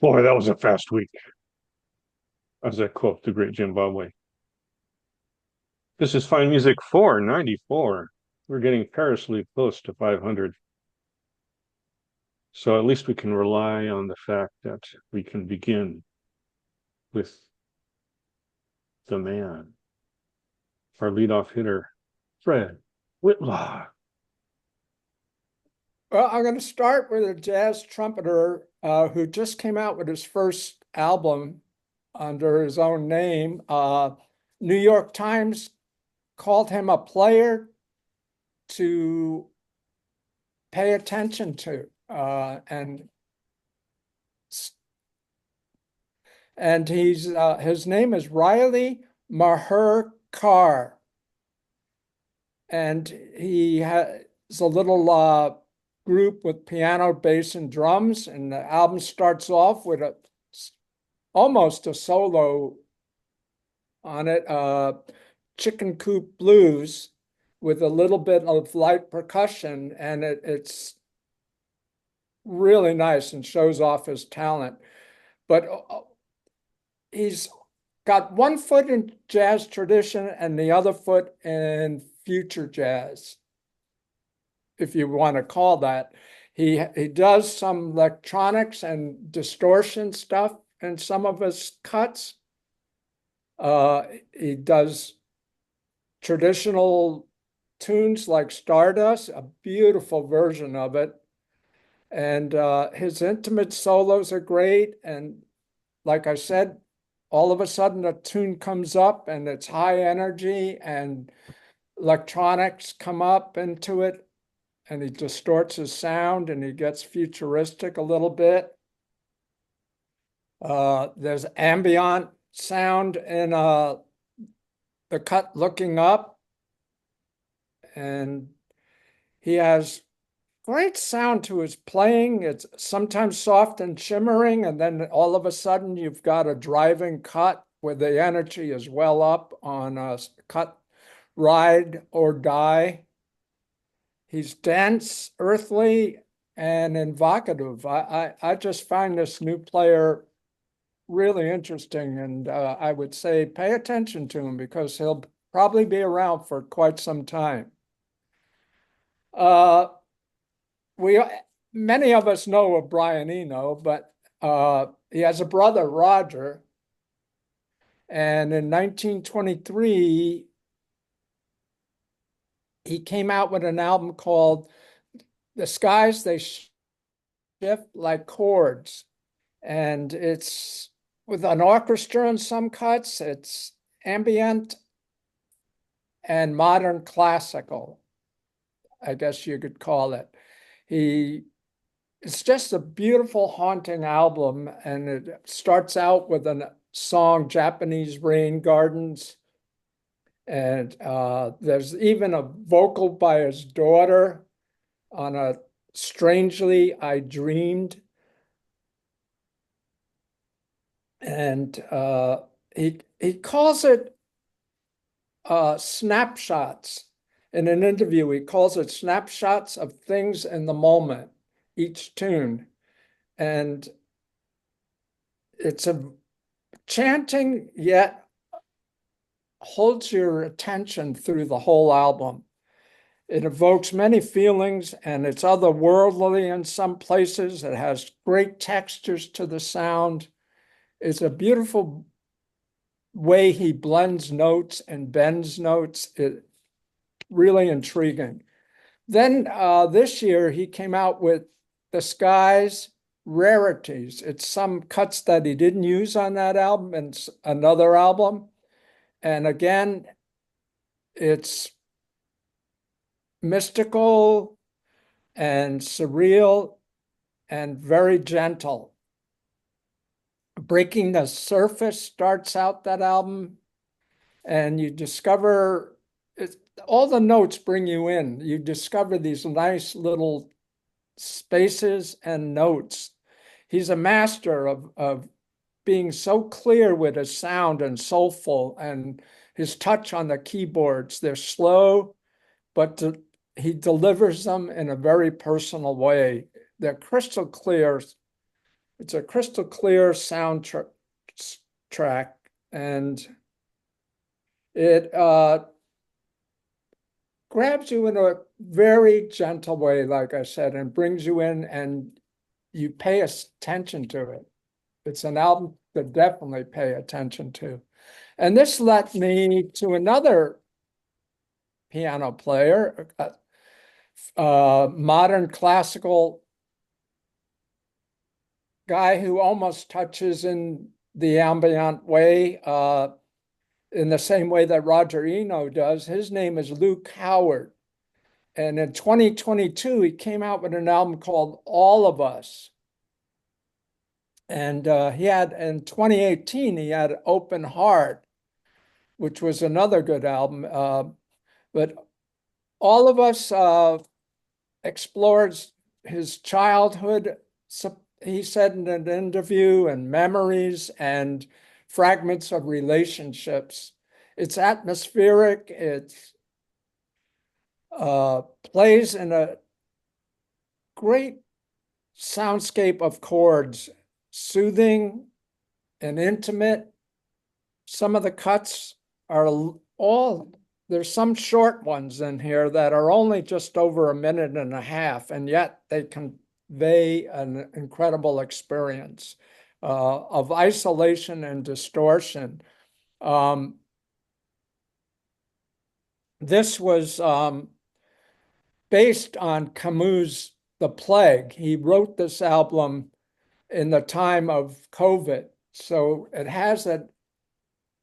Boy, that was a fast week, as I quote the great Jim Babwe. This is Fine Music 494. We're getting perilously close to 500. So at least we can rely on the fact that we can begin with the man, our leadoff hitter, Fred Whitlock. Well, I'm going to start with a jazz trumpeter who just came out with his first album under his own name. New York Times called him a player to pay attention to, and he's his name is RILEY MULHERKAR, and he has a little group with piano, bass, and drums, and the album starts off with almost a solo on it, Chicken Coop Blues, with a little bit of light percussion, and it's really nice and shows off his talent. But he's got one foot in jazz tradition and the other foot in future jazz, if you want to call that. He does some electronics and distortion stuff in some of his cuts. He does traditional tunes like Stardust, a beautiful version of it. And his intimate solos are great. And like I said, all of a sudden a tune comes up and it's high energy and electronics come up into it, and he distorts his sound and he gets futuristic a little bit. There's ambient sound in the cut Looking Up, and he has great sound to his playing. It's sometimes soft and shimmering, and then all of a sudden you've got a driving cut where the energy is well up on a cut Ride or Die. He's dense, earthly, and evocative. I just find this new player really interesting, and I would say pay attention to him because he'll probably be around for quite some time. Many of us know of Brian Eno, but he has a brother, Roger, and in 1923 he came out with an album called The Skies They Shift Like Chords, and it's with an orchestra in some cuts. It's ambient and modern classical, I guess you could call it. It's just a beautiful, haunting album, and it starts out with a song, Japanese Rain Gardens, and there's even a vocal by his daughter on a Strangely I Dreamed. And he calls it snapshots. In an interview, he calls it snapshots of things in the moment, each tune. And it's a chanting, yet holds your attention through the whole album. It evokes many feelings, and it's otherworldly in some places. It has great textures to the sound. It's a beautiful way he blends notes and bends notes. It really intriguing. Then this year he came out with The Skies Rarities. It's some cuts that he didn't use on that album and another album. And again, it's mystical and surreal and very gentle. Breaking the Surface starts out that album, and you discover all the notes bring you in. You discover these nice little spaces and notes. He's a master of being so clear with his sound and soulful, and his touch on the keyboards. They're slow, but he delivers them in a very personal way. They're crystal clear, It's a crystal clear track, and it grabs you in a very gentle way, like I said, and brings you in, and you pay attention to it. It's an album to definitely pay attention to. And this led me to another piano player, modern classical guy who almost touches in the ambient way, in the same way that Roger Eno does. His name is Luke Howard. And in 2022, he came out with an album called All of Us. And he had, in 2018, he had Open Heart, which was another good album. But All of Us explores his childhood, he said in an interview, and memories and fragments of relationships. It's atmospheric. It plays in a great soundscape of chords, soothing and intimate. Some of the cuts are all, there's some short ones in here that are only just over a minute and a half, and yet they convey an incredible experience of isolation and distortion. This was based on Camus' The Plague. He wrote this album in the time of COVID. So it has that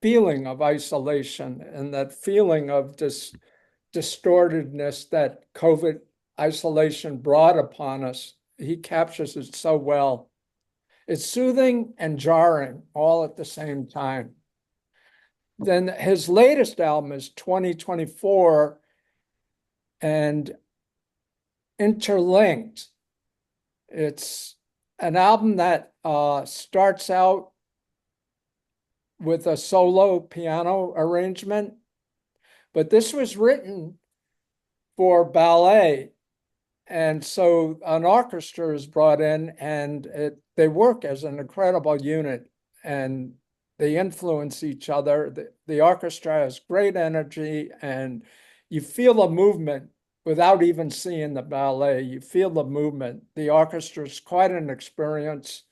feeling of isolation and that feeling of this distortedness that COVID isolation brought upon us. He captures it so well. It's soothing and jarring all at the same time. Then his latest album is 2024 and Interlinked. It's an album that starts out with a solo piano arrangement, but this was written for ballet. And so an orchestra is brought in, and they work as an incredible unit, and they influence each other. The orchestra has great energy, and you feel the movement without even seeing the ballet. You feel the movement. The orchestra is quite an experience,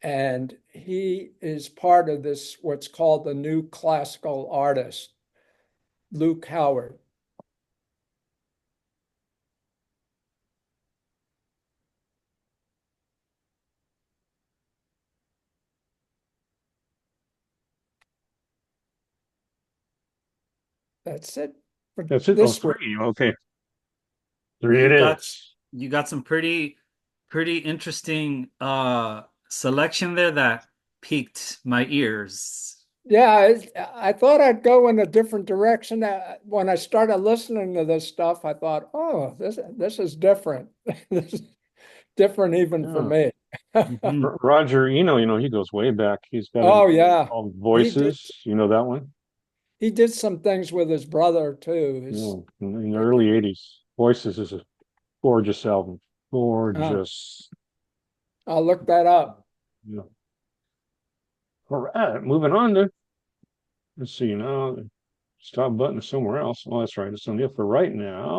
and he is part of this, what's called the new classical artist, Luke Howard. That's it. That's it. This Oh, three. Okay. Three You it got is. you got some pretty interesting selection there that piqued my ears. Yeah, I thought I'd go in a different direction. When I started listening to this stuff, I thought, oh, this is different. This is different even for Yeah. me. Mhm. Roger Eno, he goes way back. He's got an Oh album yeah, called he did. Voices. You know that one? He did some things with his brother too. In the early 80s. Voices is a gorgeous album. Oh, Gorgeous. I'll look that up. Yeah. All right, moving on to, let's see now. Stop button is somewhere else. Oh, that's right. It's on the upper right now.